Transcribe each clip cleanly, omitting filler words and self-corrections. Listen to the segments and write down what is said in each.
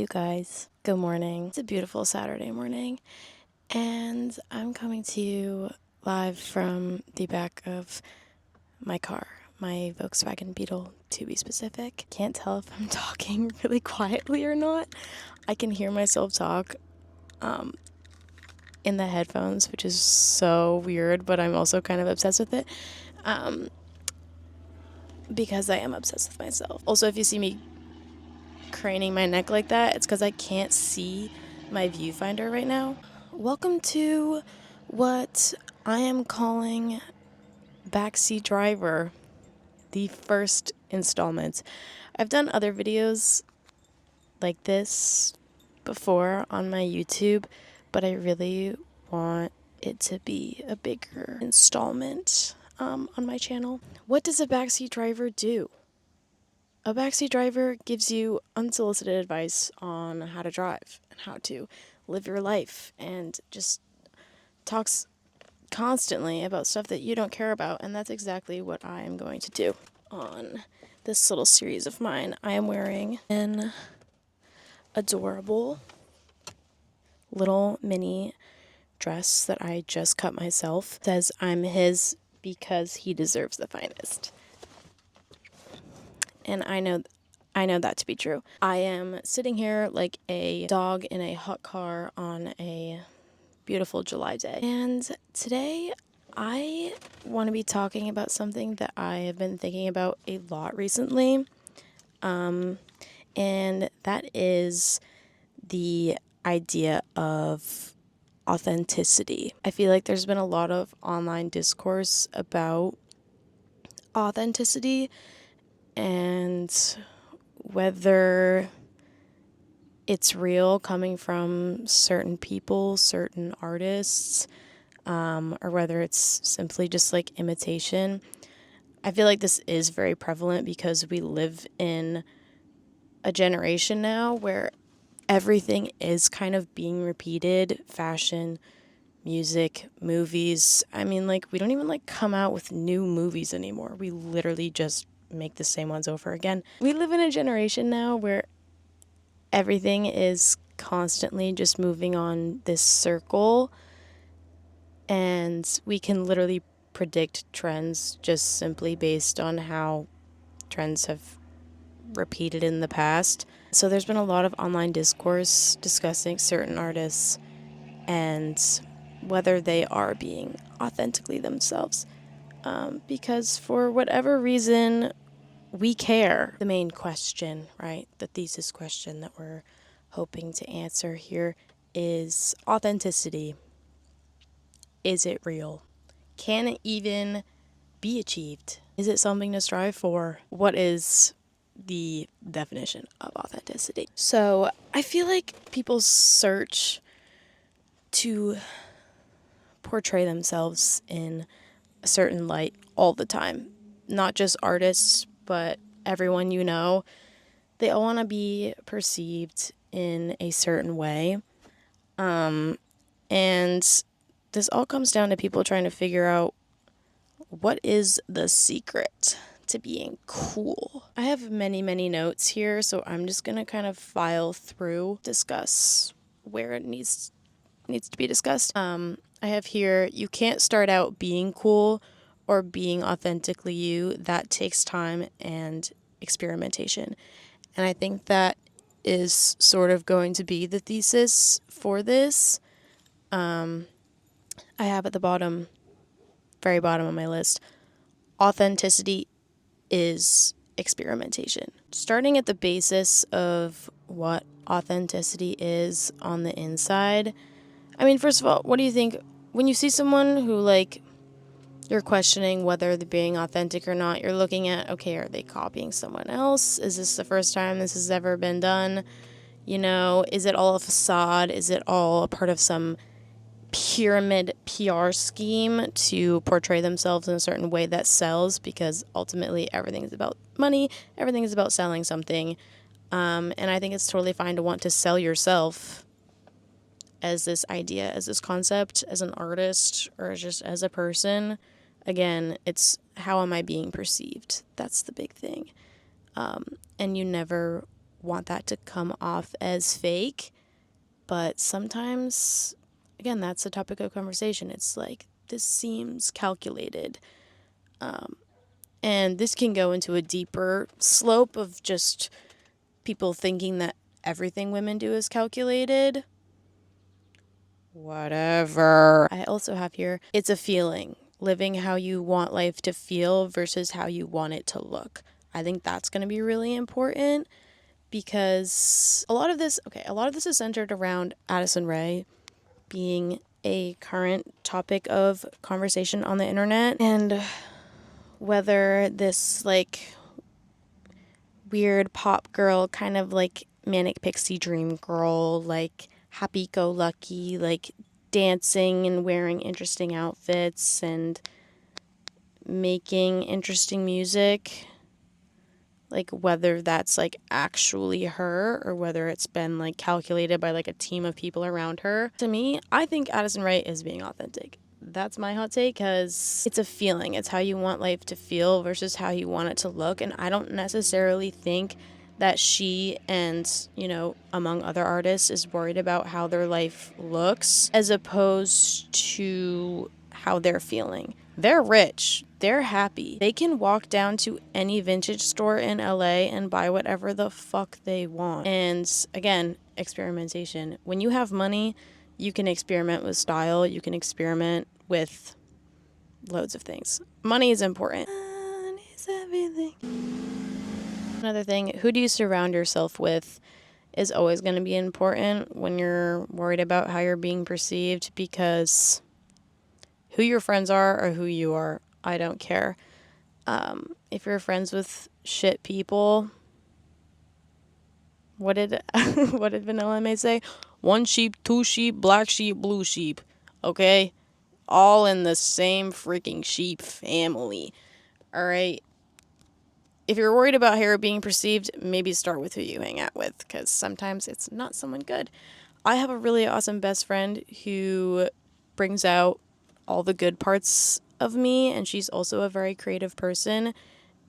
guys. Good morning. It's a beautiful Saturday morning, and I'm coming to you live from the back of my car, my Volkswagen Beetle, to be specific. Can't tell if I'm talking really quietly or not. I can hear myself talk in the headphones, which is so weird, but I'm also kind of obsessed with it because I am obsessed with myself. Also, if you see me craning my neck like that, it's because I can't see my viewfinder right now. Welcome to what I am calling Backseat Driver, the first installment. I've done other videos like this before on my YouTube, but I really want it to be a bigger installment on my channel. What does a backseat driver do? A backseat driver gives you unsolicited advice on how to drive and how to live your life, and just talks constantly about stuff that you don't care about, and that's exactly what I am going to do on this little series of mine. I am wearing an adorable little mini dress that I just cut myself. It says I'm his because he deserves the finest. And I know that to be true. I am sitting here like a dog in a hot car on a beautiful July day. And today I want to be talking about something that I have been thinking about a lot recently. And that is the idea of authenticity. I feel like there's been a lot of online discourse about authenticity and whether it's real coming from certain people, certain artists, or whether it's simply just like imitation. I feel like this is very prevalent because we live in a generation now where everything is kind of being repeated. Fashion, music, movies. I mean, like, we don't even like come out with new movies anymore. We literally just make the same ones over again. We live in a generation now where everything is constantly just moving on this circle, and we can literally predict trends just simply based on how trends have repeated in the past. So there's been a lot of online discourse discussing certain artists and whether they are being authentically themselves. Because for whatever reason, we care. The main question, right, the thesis question that we're hoping to answer here is authenticity. Is it real? Can it even be achieved? Is it something to strive for? What is the definition of authenticity? So I feel like people search to portray themselves in a certain light all the time. Not just artists, but everyone you know. They all want to be perceived in a certain way. And this all comes down to people trying to figure out what is the secret to being cool. I have many, many notes here, so I'm just going to kind of file through, discuss where it needs to be discussed. I have here, you can't start out being cool or being authentically you. That takes time and experimentation. And I think that is sort of going to be the thesis for this. I have at the bottom, very bottom of my list, authenticity is experimentation. Starting at the basis of what authenticity is on the inside. I mean, first of all, what do you think when you see someone who, like, you're questioning whether they're being authentic or not? You're looking at, okay, are they copying someone else? Is this the first time this has ever been done? You know, is it all a facade? Is it all a part of some pyramid PR scheme to portray themselves in a certain way that sells? Because ultimately everything is about money. Everything is about selling something. And I think it's totally fine to want to sell yourself as this idea, as this concept, as an artist, or just as a person. Again, it's how am I being perceived? That's the big thing. And you never want that to come off as fake. But sometimes, again, that's the topic of conversation. It's like, this seems calculated. And this can go into a deeper slope of just people thinking that everything women do is calculated. Whatever. I also have here, it's a feeling. Living how you want life to feel versus how you want it to look. I think that's going to be really important because a lot of this is centered around Addison Rae being a current topic of conversation on the internet, and whether this like weird pop girl, kind of like manic pixie dream girl, like happy-go-lucky, like dancing and wearing interesting outfits and making interesting music, like whether that's like actually her or whether it's been like calculated by like a team of people around her. To me, I think Addison Rae is being authentic. That's my hot take, because it's a feeling. It's how you want life to feel versus how you want it to look. And I don't necessarily think that she and, among other artists, is worried about how their life looks as opposed to how they're feeling. They're rich. They're happy. They can walk down to any vintage store in LA and buy whatever the fuck they want. And again, experimentation. When you have money, you can experiment with style. You can experiment with loads of things. Money is important. Money is everything. Another thing, who do you surround yourself with is always going to be important when you're worried about how you're being perceived, because who your friends are or who you are, I don't care. If you're friends with shit people, what did Vanilla May say? One sheep, two sheep, black sheep, blue sheep. Okay? All in the same freaking sheep family. Alright? If you're worried about how you're being perceived, maybe start with who you hang out with, because sometimes it's not someone good. I have a really awesome best friend who brings out all the good parts of me, and she's also a very creative person,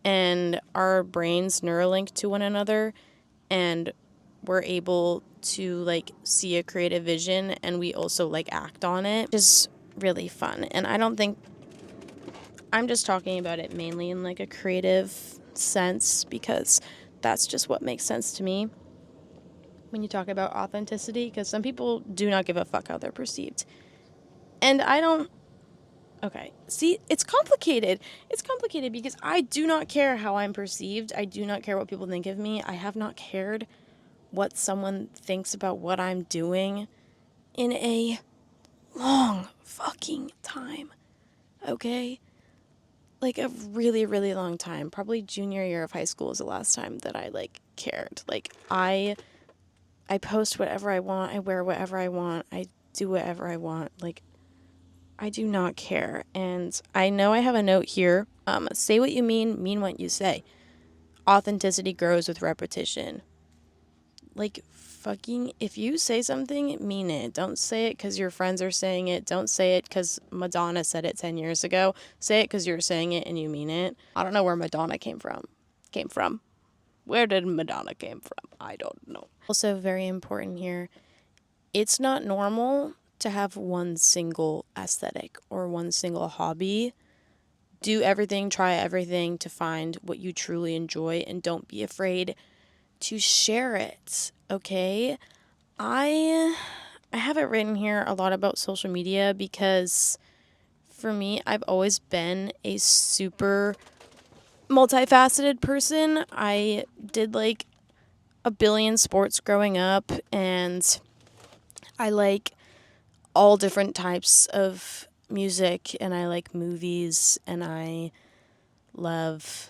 and our brains neuralink to one another, and we're able to like see a creative vision, and we also like act on it, which is really fun. And I don't think I'm just talking about it mainly in like a creative sense, because that's just what makes sense to me when you talk about authenticity, because some people do not give a fuck how they're perceived. And I don't. Okay. See, it's complicated. It's complicated because I do not care how I'm perceived. I do not care what people think of me. I have not cared what someone thinks about what I'm doing in a long fucking time. Okay? Like a really, really long time. Probably junior year of high school was the last time that I like cared. Like I post whatever I want. I wear whatever I want. I do whatever I want. Like, I do not care. And I know I have a note here. Say what you mean what you say. Authenticity grows with repetition. Like, fucking, if you say something, mean it. Don't say it because your friends are saying it. Don't say it because Madonna said it 10 years ago. Say it because you're saying it and you mean it. I don't know where Madonna came from. Where did Madonna came from? I don't know. Also very important here, it's not normal to have one single aesthetic or one single hobby. Do everything, try everything to find what you truly enjoy, and don't be afraid to share it, okay? I have it written here a lot about social media because for me, I've always been a super multifaceted person. I did like a billion sports growing up, and I like all different types of music, and I like movies, and I love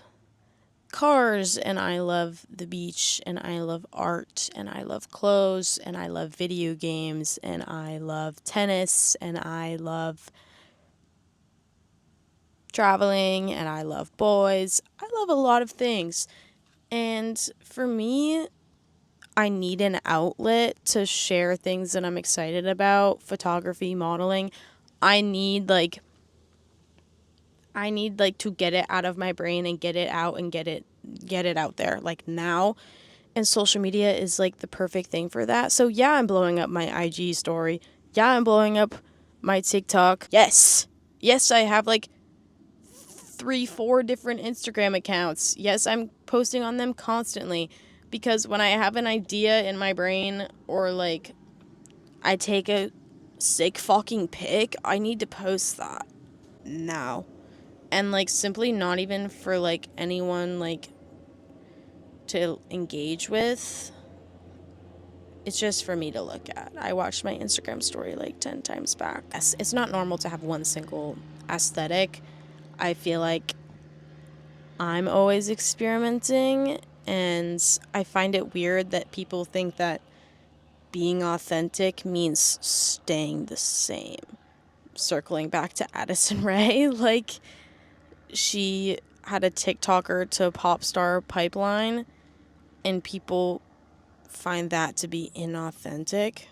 cars, and I love the beach, and I love art, and I love clothes, and I love video games, and I love tennis, and I love traveling, and I love boys. I love a lot of things. And for me, I need an outlet to share things that I'm excited about, photography, modeling. I need like to get it out of my brain and get it out and get it out there like now. And social media is like the perfect thing for that. So yeah, I'm blowing up my IG story. Yeah, I'm blowing up my TikTok. Yes. Yes, I have like 3, 4 different Instagram accounts. Yes, I'm posting on them constantly because when I have an idea in my brain or like I take a sick fucking pic, I need to post that now. And like simply not even for like anyone like to engage with. It's just for me to look at. I watched my Instagram story like 10 times back. It's not normal to have one single aesthetic. I feel like I'm always experimenting, and I find it weird that people think that being authentic means staying the same. Circling back to Addison Rae, like she had a TikToker to pop star pipeline, and people find that to be inauthentic.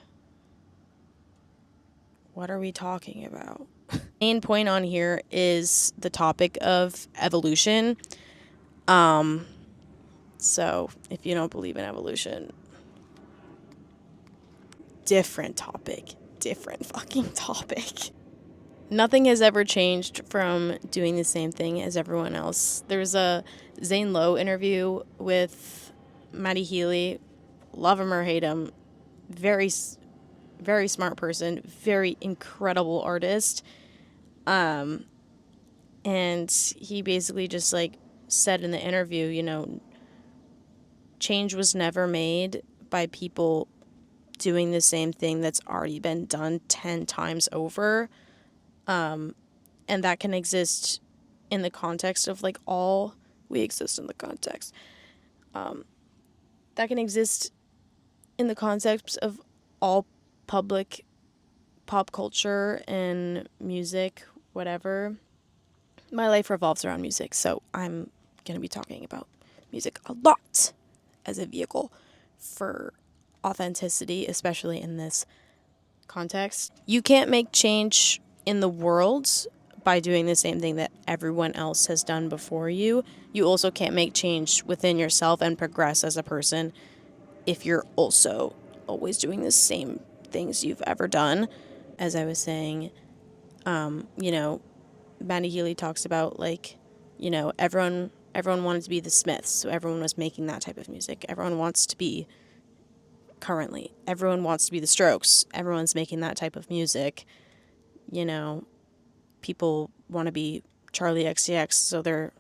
What are we talking about? Main point on here is the topic of evolution. So if you don't believe in evolution, different topic. Different fucking topic. Nothing has ever changed from doing the same thing as everyone else. There was a Zane Lowe interview with Maddie Healy. Love him or hate him. Very, very smart person. Very incredible artist. And he basically just like said in the interview, you know, change was never made by people doing the same thing that's already been done 10 times over. And that can exist in the context of like all, we exist in the context. That can exist in the context of all public pop culture and music, whatever. My life revolves around music, so I'm going to be talking about music a lot as a vehicle for authenticity, especially in this context. You can't make change in the world by doing the same thing that everyone else has done before you. You also can't make change within yourself and progress as a person if you're also always doing the same things you've ever done. As I was saying, you know, Maddie Healy talks about like, you know, everyone wanted to be the Smiths, so everyone was making that type of music. Everyone wants to be everyone wants to be the Strokes. Everyone's making that type of music. You know, people want to be Charlie XCX, so they're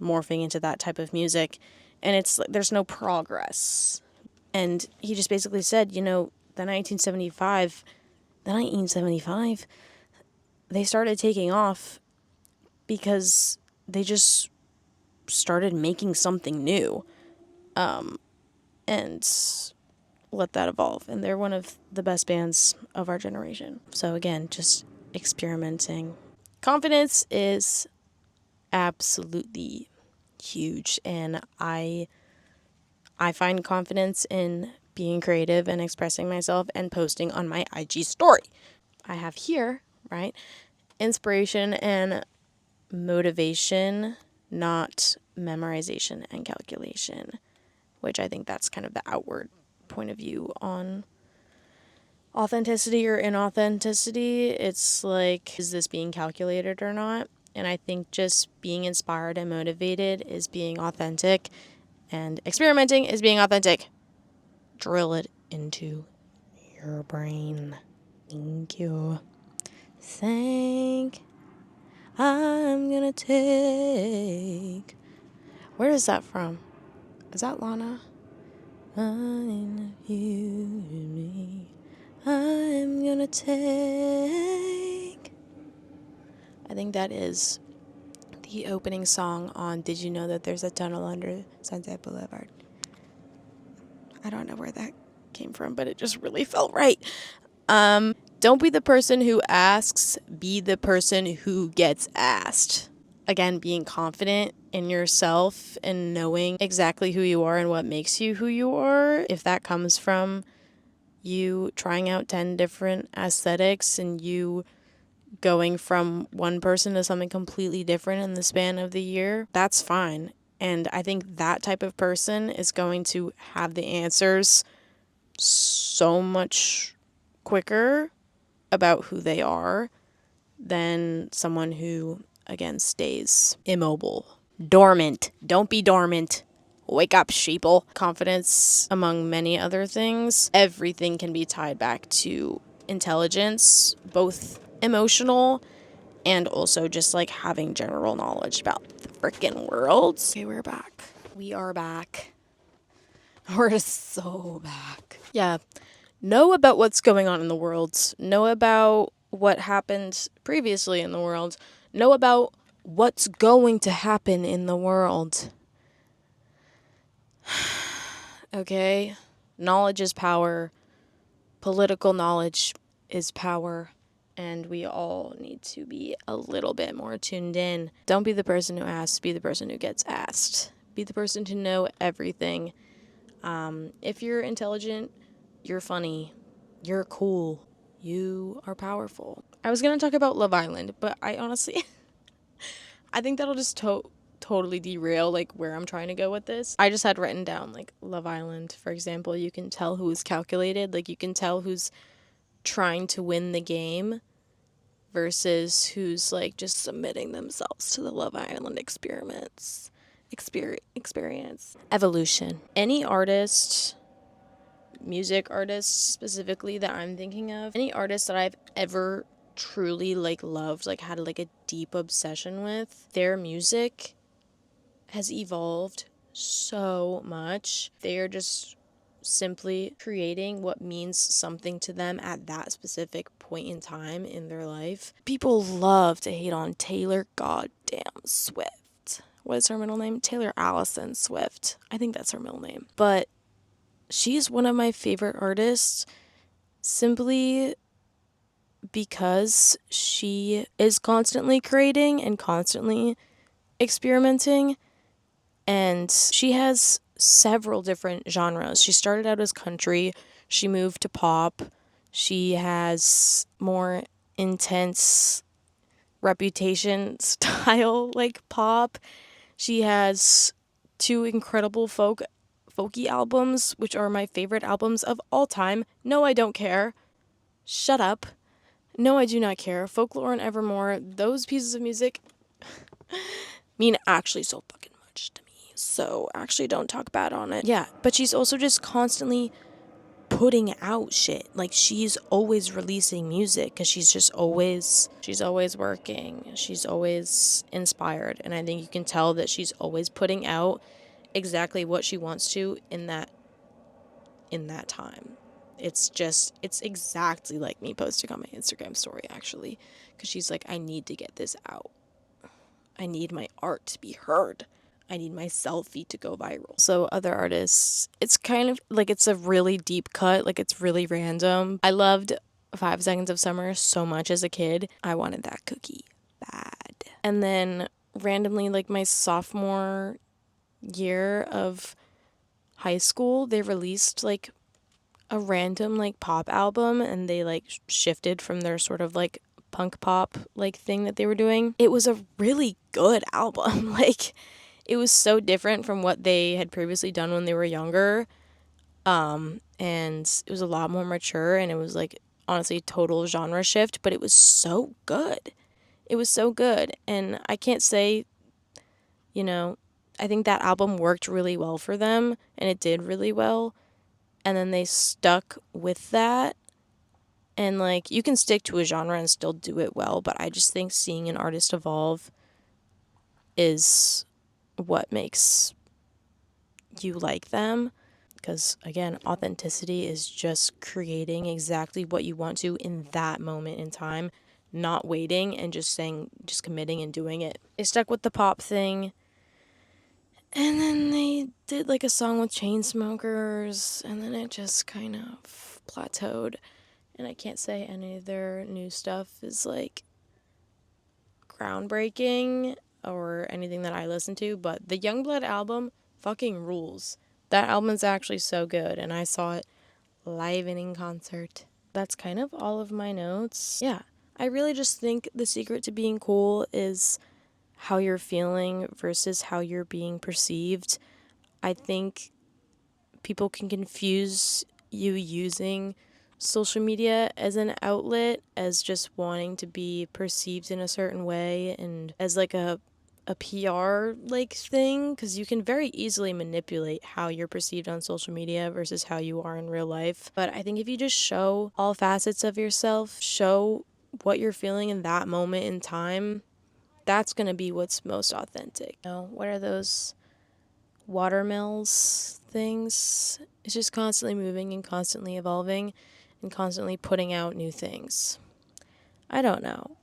morphing into that type of music. And it's like there's no progress. And he just basically said, you know, the 1975, they started taking off because they just started making something new. And let that evolve. And they're one of the best bands of our generation. So again, just experimenting. Confidence is absolutely huge, and I find confidence in being creative and expressing myself and posting on my IG story. I have here, right, inspiration and motivation, not memorization and calculation, which I think that's kind of the outward point of view on authenticity or inauthenticity. It's like, is this being calculated or not? And I think just being inspired and motivated is being authentic, and experimenting is being authentic. Drill it into your brain. Thank you. I'm gonna take. Where is that from? Is that Lana? I'm gonna take. I think that is the opening song on Did You Know That There's a Tunnel Under Sunset Boulevard? I don't know where that came from, but it just really felt right. Don't be the person who asks, be the person who gets asked. Again, being confident in yourself and knowing exactly who you are and what makes you who you are. If that comes from you trying out 10 different aesthetics and you going from one person to something completely different in the span of the year, that's fine. And I think that type of person is going to have the answers so much quicker about who they are than someone who, again, stays immobile. Dormant. Don't be dormant. Wake up, sheeple. Confidence, among many other things. Everything can be tied back to intelligence, both emotional and also just like having general knowledge about the freaking world. Okay, we're back. We are back. We're so back. Yeah. Know about what's going on in the world. Know about what happened previously in the world. Know about what's going to happen in the world. Okay? Knowledge is power. Political knowledge is power. And we all need to be a little bit more tuned in. Don't be the person who asks, be the person who gets asked. Be the person to know everything. If you're intelligent, you're funny, you're cool, you are powerful. I was going to talk about Love Island, but I honestly, I think that'll just totally derail like where I'm trying to go with this. I just had written down like Love Island, for example, you can tell who's calculated, like you can tell who's trying to win the game versus who's like just submitting themselves to the Love Island experience. Evolution. Any artist, music artist specifically that I'm thinking of, any artist that I've ever truly like loved, like had like a deep obsession with, their music has evolved so much. They are just simply creating what means something to them at that specific point in time in their life. People love to hate on Taylor goddamn Swift. What is her middle name? Taylor Allison Swift. I think that's her middle name. But she's one of my favorite artists simply because she is constantly creating and constantly experimenting. And she has several different genres. She started out as country. She moved to pop. She has more intense Reputation style like pop. She has 2 incredible folky albums, which are my favorite albums of all time. No, I don't care. Shut up. No, I do not care. Folklore and Evermore, those pieces of music mean actually so fucking much to me. So actually don't talk bad on it. Yeah, but she's also just constantly putting out shit. Like she's always releasing music because she's always working. She's always inspired. And I think you can tell that she's always putting out exactly what she wants to in that time. It's exactly like me posting on my Instagram story actually, because she's like, I need to get this out. I need my art to be heard. I need my selfie to go viral. So other artists, it's kind of like it's a really deep cut, like it's really random. I loved 5 Seconds of Summer so much as a kid. I wanted that cookie bad. And then randomly, like my sophomore year of high school, they released like a random like pop album, and they like shifted from their sort of like punk pop like thing that they were doing. It was a really good album. Like it was so different from what they had previously done when they were younger. And it was a lot more mature, and it was like honestly total genre shift, but it was so good. It was so good. And I can't say, I think that album worked really well for them, and it did really well. And then they stuck with that. And like you can stick to a genre and still do it well, but I just think seeing an artist evolve is what makes you like them. Because again, authenticity is just creating exactly what you want to in that moment in time, not waiting and just committing and doing it. They stuck with the pop thing, and then they did like a song with Chainsmokers, and then it just kind of plateaued. And I can't say any of their new stuff is like groundbreaking or anything that I listen to, but the Youngblood album fucking rules. That album is actually so good, and I saw it live and in concert. That's kind of all of my notes. Yeah, I really just think the secret to being cool is how you're feeling versus how you're being perceived. I think people can confuse you using social media as an outlet as just wanting to be perceived in a certain way and as like a PR like thing, because you can very easily manipulate how you're perceived on social media versus how you are in real life. But I think if you just show all facets of yourself, show what you're feeling in that moment in time, that's going to be what's most authentic. You know, what are those watermills things? It's just constantly moving and constantly evolving and constantly putting out new things. I don't know.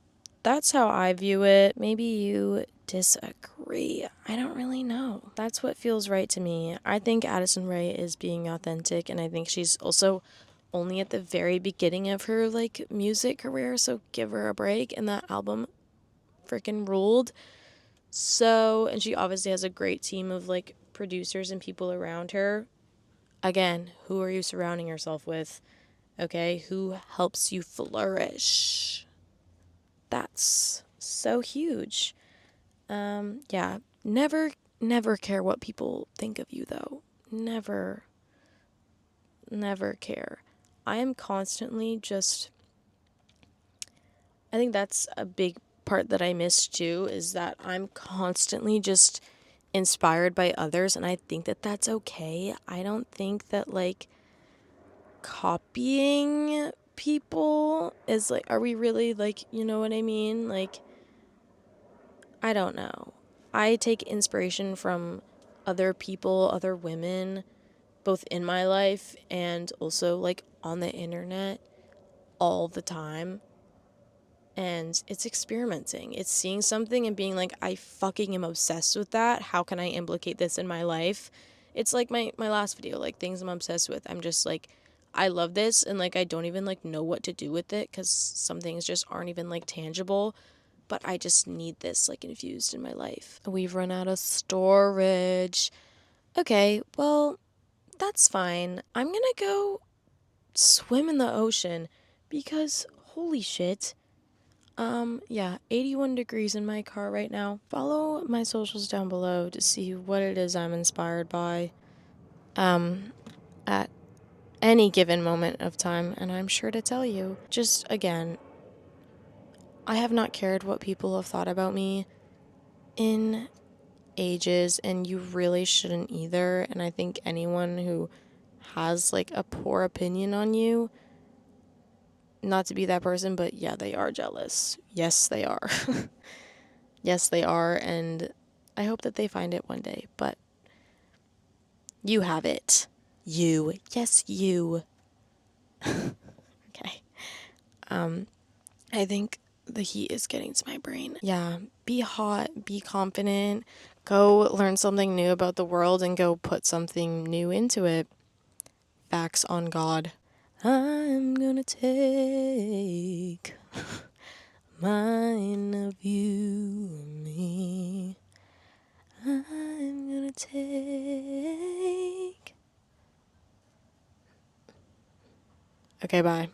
That's how I view it. Maybe you disagree. I don't really know. That's what feels right to me. I think Addison Rae is being authentic, and I think she's also only at the very beginning of her like music career, so give her a break. And that album freaking ruled. So, and she obviously has a great team of like producers and people around her. Again, who are you surrounding yourself with? Okay, who helps you flourish? That's so huge. Yeah, never care what people think of you though. Never care. I am constantly just, I think that's a big part that I miss too, is that I'm constantly just inspired by others, and I think that that's okay. I don't think that like copying people is like, are we really like, you know what I mean? Like, I don't know. I take inspiration from other people, other women, both in my life and also like on the internet all the time. And it's experimenting. It's seeing something and being like, I fucking am obsessed with that. How can I implicate this in my life? It's like my last video, like things I'm obsessed with. I'm just like, I love this, and like I don't even like know what to do with it because some things just aren't even like tangible. But I just need this like infused in my life. We've run out of storage. Okay, well, that's fine. I'm gonna go swim in the ocean because holy shit. Yeah, 81 degrees in my car right now. Follow my socials down below to see what it is I'm inspired by, at any given moment of time, and I'm sure to tell you. Just, again, I have not cared what people have thought about me in ages, and you really shouldn't either, and I think anyone who has, like, a poor opinion on you, not to be that person, but yeah, they are jealous. Yes, they are. Yes, they are, and I hope that they find it one day, but you have it. You. Yes, you. Okay. I think the heat is getting to my brain. Yeah, be hot, be confident, go learn something new about the world and go put something new into it. Facts on God. I'm gonna take mine of you and me. I'm gonna take. Okay, bye.